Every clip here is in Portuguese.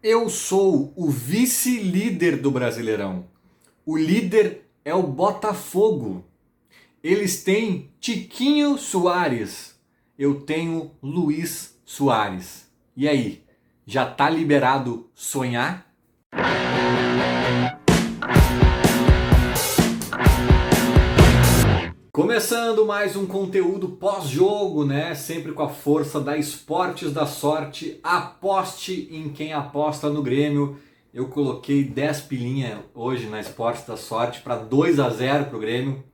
Eu sou o vice-líder do Brasileirão. O líder é o Botafogo. Eles têm Tiquinho Soares. Eu tenho Luiz Soares. E aí, já tá liberado sonhar? Começando mais um conteúdo pós-jogo, né? Sempre com a força da Esportes da Sorte. Aposte em quem aposta no Grêmio. Eu coloquei 10 pilinha hoje na Esportes da Sorte para 2-0 pro Grêmio.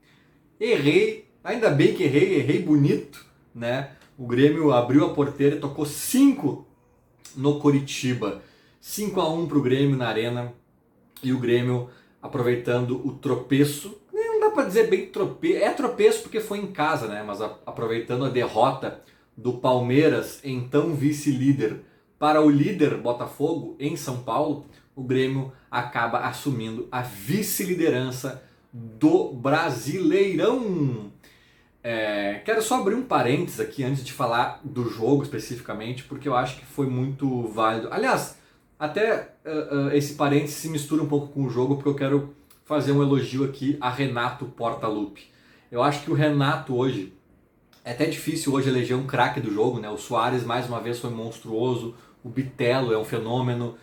Errei, ainda bem que errei bonito, né? O Grêmio abriu a porteira e tocou 5 no Coritiba. 5-1 pro Grêmio na Arena. E o Grêmio aproveitando o tropeço. Não dá para dizer bem tropeço, é tropeço porque foi em casa, né? Mas aproveitando a derrota do Palmeiras, então vice-líder, para o líder Botafogo em São Paulo, o Grêmio acaba assumindo a vice-liderança do Brasileirão. Quero só abrir um parênteses aqui antes de falar do jogo especificamente, porque eu acho que foi muito válido. Aliás, até esse parênteses se mistura um pouco com o jogo, porque eu quero fazer um elogio aqui a Renato Portaluppi. Eu acho que o Renato hoje, é até difícil hoje eleger um craque do jogo, né? O Soares mais uma vez foi monstruoso, o Bitelo é um fenômeno,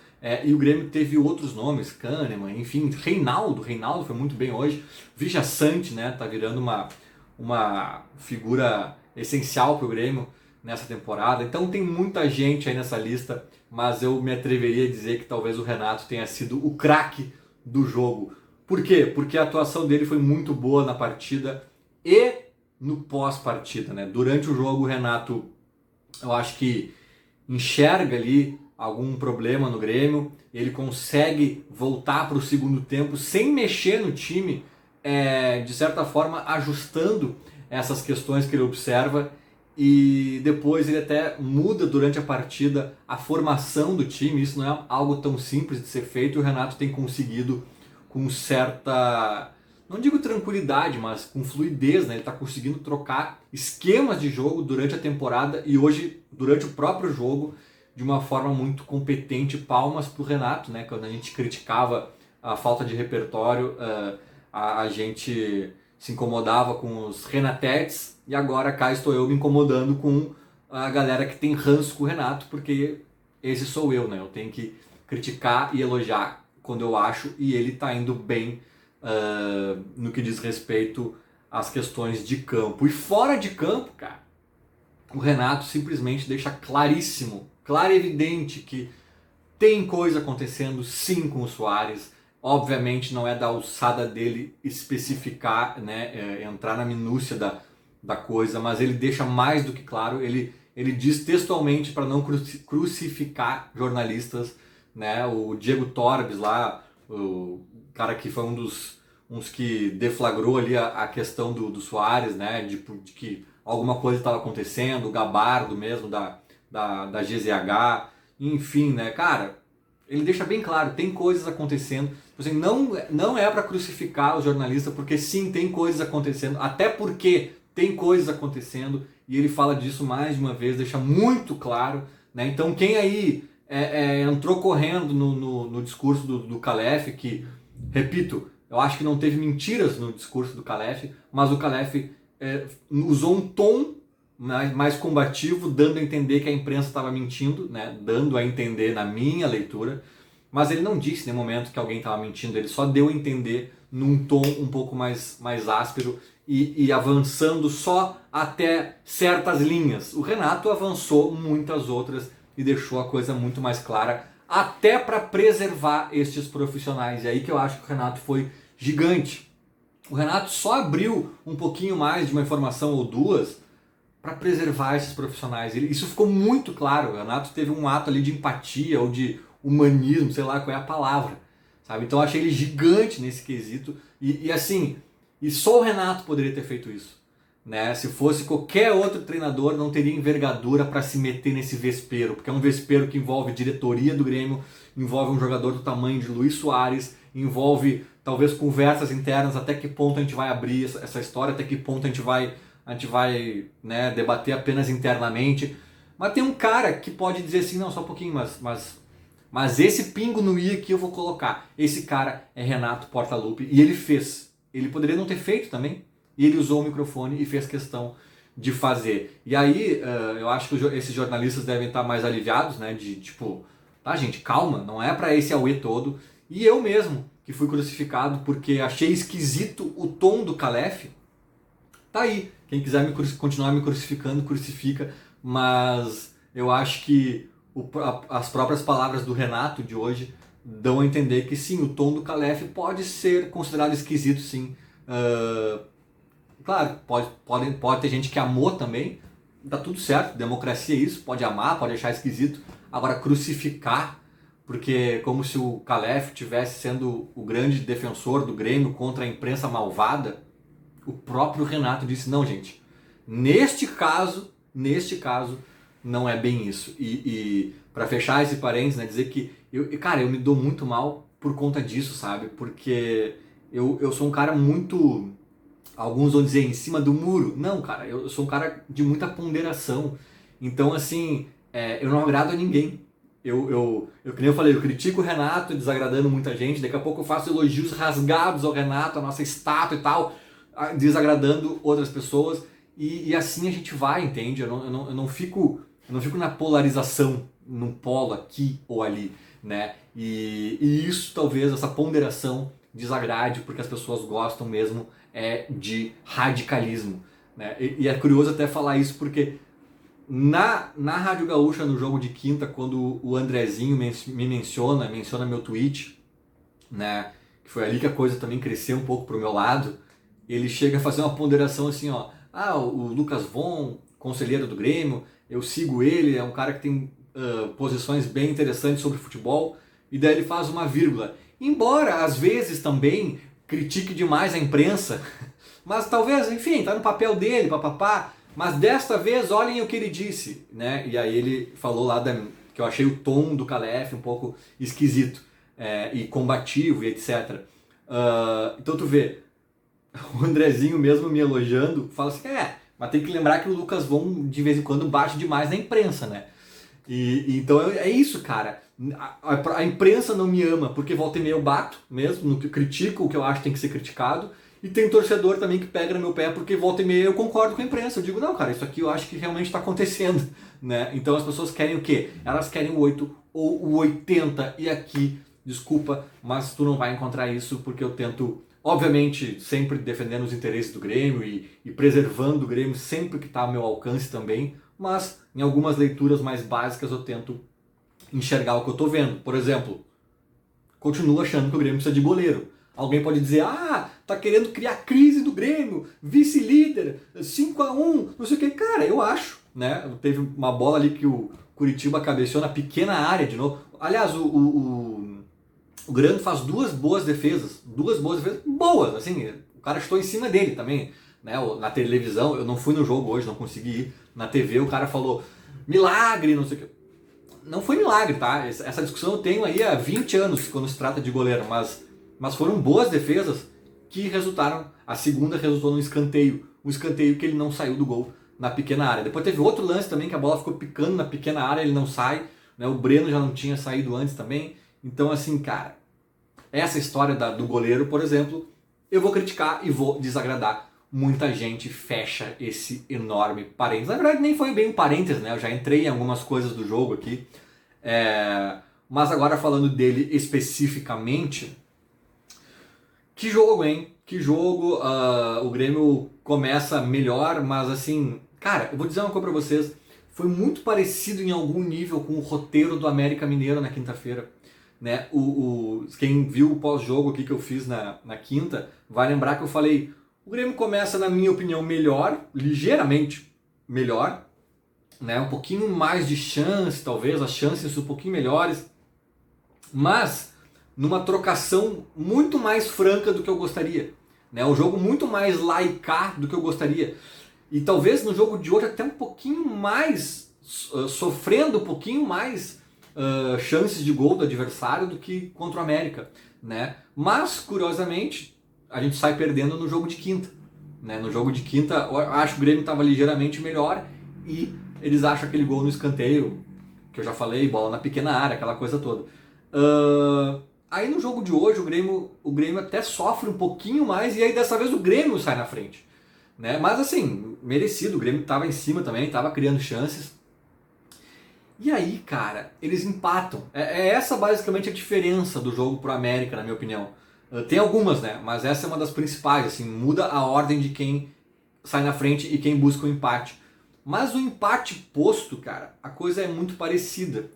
e o Grêmio teve outros nomes, Kahneman, enfim, Reinaldo foi muito bem hoje, Vija Sante, né? Tá virando uma figura essencial para o Grêmio nessa temporada. Então tem muita gente aí nessa lista, mas eu me atreveria a dizer que talvez o Renato tenha sido o craque do jogo. Por quê? Porque a atuação dele foi muito boa na partida e no pós-partida, né? Durante o jogo o Renato, eu acho que enxerga ali algum problema no Grêmio, ele consegue voltar para o segundo tempo sem mexer no time, de certa forma ajustando essas questões que ele observa, e depois ele até muda durante a partida a formação do time. Isso não é algo tão simples de ser feito, e o Renato tem conseguido com certa, não digo tranquilidade, mas com fluidez, né? Ele está conseguindo trocar esquemas de jogo durante a temporada e hoje, durante o próprio jogo, de uma forma muito competente. Palmas para o Renato, né? Quando a gente criticava a falta de repertório, a gente se incomodava com os Renatetes, e agora cá estou eu me incomodando com a galera que tem ranço com o Renato, porque esse sou eu, né? Eu tenho que criticar e elogiar quando eu acho, e ele está indo bem no que diz respeito às questões de campo. E fora de campo, cara, o Renato simplesmente deixa claríssimo, claro e evidente que tem coisa acontecendo sim com o Soares. Obviamente não é da alçada dele especificar, né, entrar na minúcia da coisa, mas ele deixa mais do que claro, ele diz textualmente para não crucificar jornalistas, né? O Diego Torbes lá, o cara que foi uns que deflagrou ali a questão do Soares, né? De que alguma coisa estava acontecendo, o Gabardo mesmo da GZH, enfim, né, cara, ele deixa bem claro, tem coisas acontecendo. Assim, não é para crucificar os jornalistas, porque sim, tem coisas acontecendo, até porque tem coisas acontecendo, e ele fala disso mais de uma vez, deixa muito claro, né? Então quem aí entrou correndo no discurso do Calef, que, repito, eu acho que não teve mentiras no discurso do Calef, mas o Calef usou um tom mais combativo, dando a entender que a imprensa estava mentindo, né? Dando a entender na minha leitura, mas ele não disse em nenhum momento que alguém estava mentindo, ele só deu a entender num tom um pouco mais áspero e avançando só até certas linhas. O Renato avançou muitas outras e deixou a coisa muito mais clara, até para preservar estes profissionais. E aí que eu acho que o Renato foi gigante. O Renato só abriu um pouquinho mais de uma informação ou duas para preservar esses profissionais. Isso ficou muito claro. O Renato teve um ato ali de empatia ou de humanismo, sei lá qual é a palavra, sabe? Então eu achei ele gigante nesse quesito, e assim, e só o Renato poderia ter feito isso, né? Se fosse qualquer outro treinador, não teria envergadura para se meter nesse vespeiro, porque é um vespeiro que envolve diretoria do Grêmio, envolve um jogador do tamanho de Luiz Soares, envolve talvez conversas internas, até que ponto a gente vai abrir essa história, até que ponto a gente vai, né, debater apenas internamente. Mas tem um cara que pode dizer assim, não, só um pouquinho, mas Mas esse pingo no i aqui eu vou colocar. Esse cara é Renato Portaluppi e ele fez. Ele poderia não ter feito também. E ele usou o microfone e fez questão de fazer. E aí eu acho que esses jornalistas devem estar mais aliviados, né? De tipo, tá gente, calma, não é pra esse auê todo. E eu mesmo, que fui crucificado porque achei esquisito o tom do Calef, tá aí. Quem quiser continuar me crucificando, crucifica. Mas eu acho que as próprias palavras do Renato de hoje dão a entender que sim, o tom do Calef pode ser considerado esquisito, sim. Claro, pode ter gente que amou também, tá tudo certo, democracia é isso, pode amar, pode achar esquisito. Agora, crucificar, porque como se o Calef tivesse sendo o grande defensor do Grêmio contra a imprensa malvada, o próprio Renato disse, não gente, neste caso, não é bem isso. E para fechar esse parênteses, né, dizer que, eu me dou muito mal por conta disso, sabe? Porque eu sou um cara muito... Alguns vão dizer em cima do muro. Não, cara, eu sou um cara de muita ponderação. Então, assim, eu não agrado a ninguém. Que nem eu falei, eu critico o Renato, desagradando muita gente. Daqui a pouco eu faço elogios rasgados ao Renato, a nossa estátua e tal, desagradando outras pessoas. E assim a gente vai, entende? Eu não fico na polarização, num polo aqui ou ali, né? E isso, talvez, essa ponderação desagrade, porque as pessoas gostam mesmo de radicalismo, né? E é curioso até falar isso porque na Rádio Gaúcha, no jogo de quinta, quando o Andrezinho me menciona meu tweet, né? Que foi ali que a coisa também cresceu um pouco pro meu lado, ele chega a fazer uma ponderação assim, ó, o Lucas Von, conselheiro do Grêmio, eu sigo ele, é um cara que tem posições bem interessantes sobre futebol, e daí ele faz uma vírgula. Embora, às vezes, também critique demais a imprensa, mas talvez, enfim, tá no papel dele, papapá, mas desta vez, olhem o que ele disse, né? E aí ele falou lá que eu achei o tom do Calef um pouco esquisito, e combativo, e etc. Então tu vê, o Andrezinho mesmo me elogiando, fala assim, mas tem que lembrar que o Lucas Von, de vez em quando, bate demais na imprensa, né? Então é isso, cara. A imprensa não me ama porque volta e meia eu bato mesmo, no que eu critico o que eu acho que tem que ser criticado. E tem torcedor também que pega no meu pé porque volta e meia eu concordo com a imprensa. Eu digo, não, cara, isso aqui eu acho que realmente está acontecendo, né? Então as pessoas querem o quê? Elas querem o 8 ou o 80. E aqui, desculpa, mas tu não vai encontrar isso porque eu tento, obviamente, sempre defendendo os interesses do Grêmio e preservando o Grêmio sempre que está ao meu alcance também. Mas em algumas leituras mais básicas eu tento enxergar o que eu estou vendo. Por exemplo, continuo achando que o Grêmio precisa de goleiro. Alguém pode dizer, tá querendo criar crise do Grêmio, vice-líder, 5-1, não sei o que. Cara, eu acho, né? Teve uma bola ali que o Curitiba cabeceou na pequena área de novo. Aliás, o Grêmio faz duas boas defesas boas, assim, o cara chutou em cima dele também, né? Na televisão, eu não fui no jogo hoje, não consegui ir. Na TV o cara falou, milagre, não sei o que. Não foi milagre, tá? Essa discussão eu tenho aí há 20 anos quando se trata de goleiro, mas foram boas defesas que resultaram. A segunda resultou num escanteio. Um escanteio que ele não saiu do gol na pequena área. Depois teve outro lance também que a bola ficou picando na pequena área, ele não sai. Né? O Breno já não tinha saído antes também. Então assim, cara, essa história do goleiro, por exemplo, eu vou criticar e vou desagradar. Muita gente fecha esse enorme parênteses. Na verdade nem foi bem um parênteses, né? Eu já entrei em algumas coisas do jogo aqui. Mas agora falando dele especificamente, que jogo, hein? Que jogo. O Grêmio começa melhor, mas assim, cara, eu vou dizer uma coisa pra vocês. Foi muito parecido em algum nível com o roteiro do América Mineiro na quinta-feira. Né? Quem viu o pós-jogo aqui que eu fiz na quinta, vai lembrar que eu falei, o Grêmio começa, na minha opinião, melhor, ligeiramente melhor, né? Um pouquinho mais de chance, talvez, as chances um pouquinho melhores, mas numa trocação muito mais franca do que eu gostaria. Né? Um jogo muito mais lá e cá do que eu gostaria. E talvez no jogo de hoje até um pouquinho mais, sofrendo um pouquinho mais chances de gol do adversário do que contra o América. Né? Mas, curiosamente, a gente sai perdendo no jogo de quinta. Né? No jogo de quinta, eu acho que o Grêmio estava ligeiramente melhor e eles acham aquele gol no escanteio, que eu já falei, bola na pequena área, aquela coisa toda. Aí no jogo de hoje o Grêmio até sofre um pouquinho mais e aí dessa vez o Grêmio sai na frente, né? Mas assim, merecido, o Grêmio estava em cima também, estava criando chances. E aí, cara, eles empatam. É essa basicamente a diferença do jogo pro América, na minha opinião. Tem algumas, né? Mas essa é uma das principais, assim, muda a ordem de quem sai na frente e quem busca o empate. Mas o empate posto, cara, a coisa é muito parecida.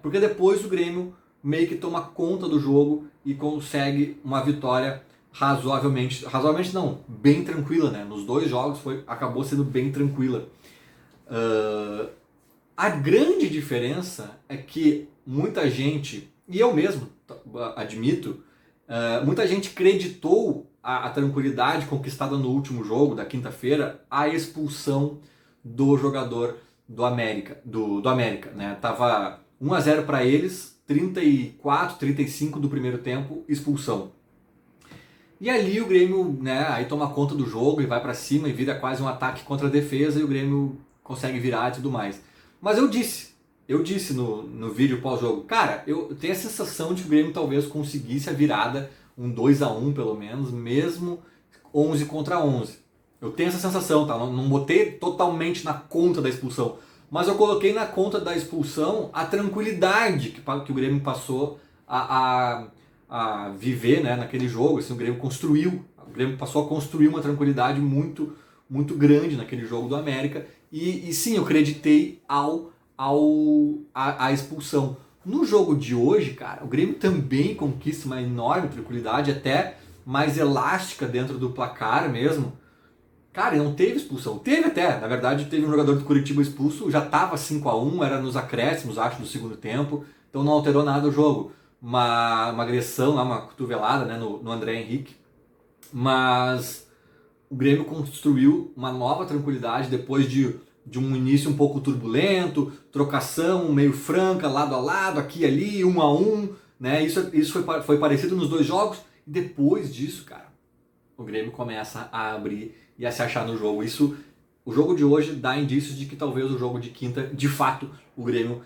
Porque depois o Grêmio meio que toma conta do jogo e consegue uma vitória razoavelmente não, bem tranquila, né? Nos dois jogos acabou sendo bem tranquila. A grande diferença é que muita gente, e eu mesmo admito, muita gente creditou a tranquilidade conquistada no último jogo, da quinta-feira, à expulsão do jogador do América, do América, né? Tava 1-0 para eles, 34, 35 do primeiro tempo, expulsão. E ali o Grêmio, né, aí toma conta do jogo e vai para cima e vira quase um ataque contra a defesa e o Grêmio consegue virar e tudo mais. Mas eu disse no vídeo pós-jogo, cara, eu tenho a sensação de que o Grêmio talvez conseguisse a virada, um 2-1 pelo menos, mesmo 11 contra 11. Eu tenho essa sensação, tá? Não botei totalmente na conta da expulsão, mas eu coloquei na conta da expulsão a tranquilidade que o Grêmio passou a viver, né, naquele jogo. Assim, o Grêmio passou a construir uma tranquilidade muito, muito grande naquele jogo do América. E sim, eu acreditei à expulsão. No jogo de hoje, cara, o Grêmio também conquista uma enorme tranquilidade, até mais elástica dentro do placar mesmo. Cara, não teve expulsão. Teve até, na verdade, teve um jogador do Curitiba expulso, já estava 5-1, era nos acréscimos, acho, do segundo tempo, então não alterou nada o jogo. Uma agressão, uma cotovelada, né, no André Henrique. Mas o Grêmio construiu uma nova tranquilidade depois de um início um pouco turbulento, trocação meio franca, lado a lado, aqui e ali, 1-1, né? Isso foi parecido nos dois jogos. E depois disso, cara, o Grêmio começa a abrir e a se achar no jogo. O jogo de hoje dá indícios de que talvez o jogo de quinta, de fato, o Grêmio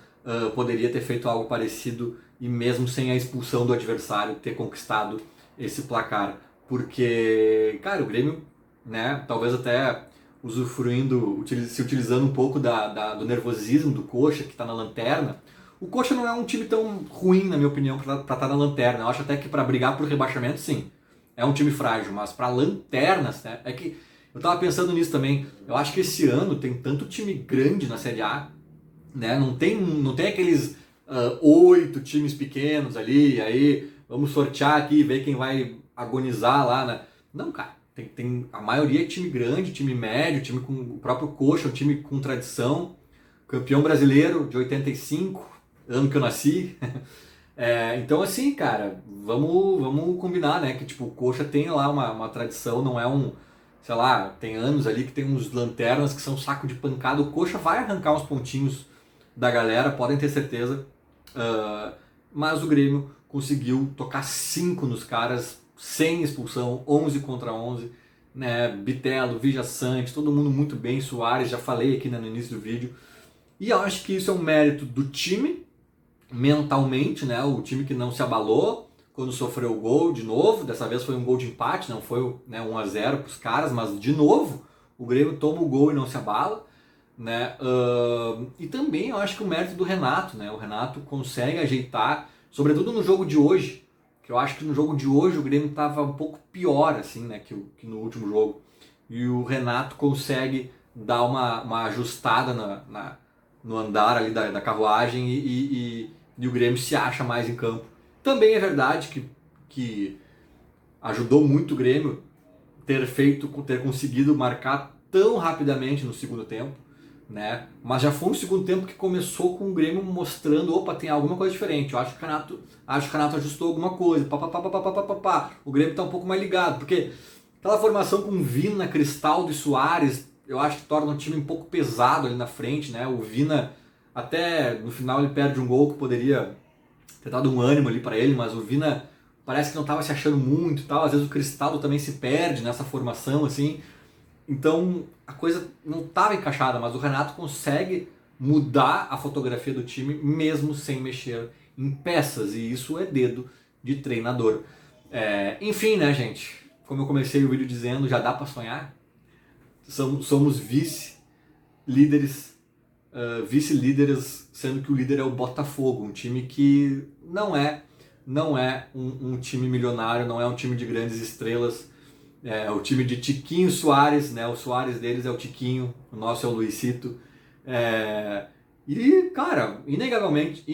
poderia ter feito algo parecido e mesmo sem a expulsão do adversário ter conquistado esse placar. Porque, cara, o Grêmio, né, talvez até usufruindo, se utilizando um pouco do nervosismo do Coxa, que está na lanterna. O Coxa não é um time tão ruim, na minha opinião, para estar na lanterna. Eu acho até que para brigar por rebaixamento, sim, é um time frágil, mas para lanternas, né, é que eu tava pensando nisso também. Eu acho que esse ano tem tanto time grande na Série A, né? Não tem aqueles 8 times pequenos ali, aí vamos sortear aqui e ver quem vai agonizar lá, né? Não, cara. A maioria é time grande, time médio, time com o próprio Coxa, um time com tradição, campeão brasileiro de 85, ano que eu nasci. Então assim, cara, vamos combinar, né? Que tipo, o Coxa tem lá uma tradição, não é sei lá, tem anos ali que tem uns lanternas que são saco de pancada. O Coxa vai arrancar uns pontinhos da galera, podem ter certeza. Mas o Grêmio conseguiu tocar 5 nos caras, sem expulsão, 11 contra 11. Né? Bitelo, Vija Sante, todo mundo muito bem. Soares, já falei aqui, né, no início do vídeo. E eu acho que isso é um mérito do time, mentalmente, né? O time que não se abalou quando sofreu o gol de novo. Dessa vez foi um gol de empate, não foi, né, 1-0 para os caras, mas de novo o Grêmio toma o gol e não se abala, né? E também eu acho que o mérito do Renato, né? O Renato consegue ajeitar, sobretudo no jogo de hoje, que eu acho que no jogo de hoje o Grêmio estava um pouco pior, assim, né, que no último jogo. E o Renato consegue dar uma ajustada no andar ali da carruagem e o Grêmio se acha mais em campo. Também é verdade que ajudou muito o Grêmio ter conseguido marcar tão rapidamente no segundo tempo, né? Mas já foi um segundo tempo que começou com o Grêmio mostrando, opa, tem alguma coisa diferente. Eu acho que o Renato ajustou alguma coisa. O Grêmio está um pouco mais ligado, porque aquela formação com Vina, Cristaldo e Soares, eu acho que torna o time um pouco pesado ali na frente, né? O Vina, até no final, ele perde um gol que poderia ter dado um ânimo ali para ele, mas o Vina parece que não estava se achando muito e tal. Às vezes o Cristaldo também se perde nessa formação, assim. Então a coisa não estava encaixada, mas o Renato consegue mudar a fotografia do time mesmo sem mexer em peças, e isso é dedo de treinador. Enfim, né, gente? Como eu comecei o vídeo dizendo, já dá para sonhar? Somos vice-líderes, sendo que o líder é o Botafogo, um time que não é um time milionário, não é um time de grandes estrelas, é o time de Tiquinho Soares, né? O Soares deles é o Tiquinho, o nosso é o Luisito. E, cara, inegavelmente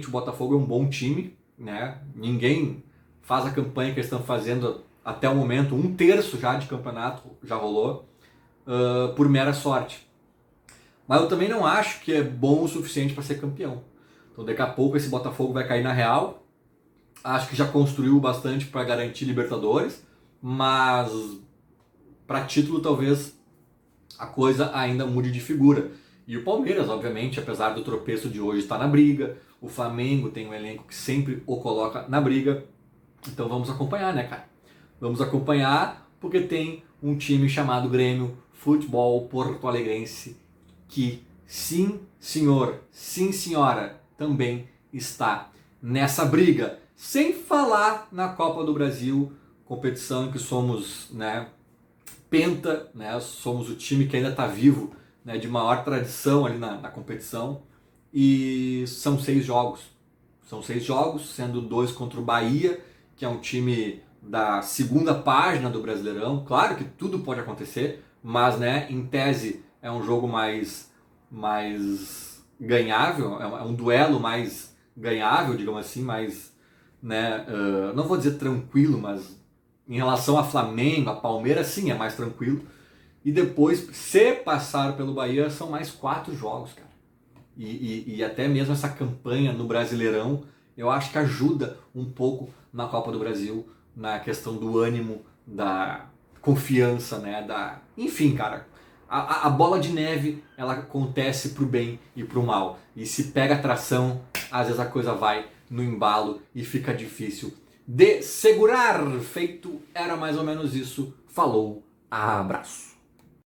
o Botafogo é um bom time, né? Ninguém faz a campanha que eles estão fazendo até o momento, 1/3 já de campeonato já rolou, por mera sorte. Mas eu também não acho que é bom o suficiente para ser campeão. Então daqui a pouco esse Botafogo vai cair na real. Acho que já construiu bastante para garantir Libertadores, mas para título talvez a coisa ainda mude de figura. E o Palmeiras, obviamente, apesar do tropeço de hoje, está na briga. O Flamengo tem um elenco que sempre o coloca na briga. Então vamos acompanhar, né, cara? Vamos acompanhar porque tem um time chamado Grêmio Futebol Porto Alegrense que, sim senhor, sim senhora, também está nessa briga. Sem falar na Copa do Brasil, competição em que somos, né, penta, né, somos o time que ainda está vivo, né, de maior tradição ali na competição, e são 6 jogos. São 6 jogos, sendo 2 contra o Bahia, que é um time da segunda página do Brasileirão. Claro que tudo pode acontecer, mas, né, em tese é um jogo mais ganhável, é um duelo mais ganhável, digamos assim, mais, né, não vou dizer tranquilo, mas em relação a Flamengo, a Palmeiras, sim, é mais tranquilo. E depois, se passar pelo Bahia, são mais 4 jogos, cara. E até mesmo essa campanha no Brasileirão, eu acho que ajuda um pouco na Copa do Brasil, na questão do ânimo, da confiança, né? Enfim, cara, a bola de neve, ela acontece pro bem e pro mal. E se pega tração, às vezes a coisa vai no embalo e fica difícil de segurar. Feito, era mais ou menos isso. Falou, abraço.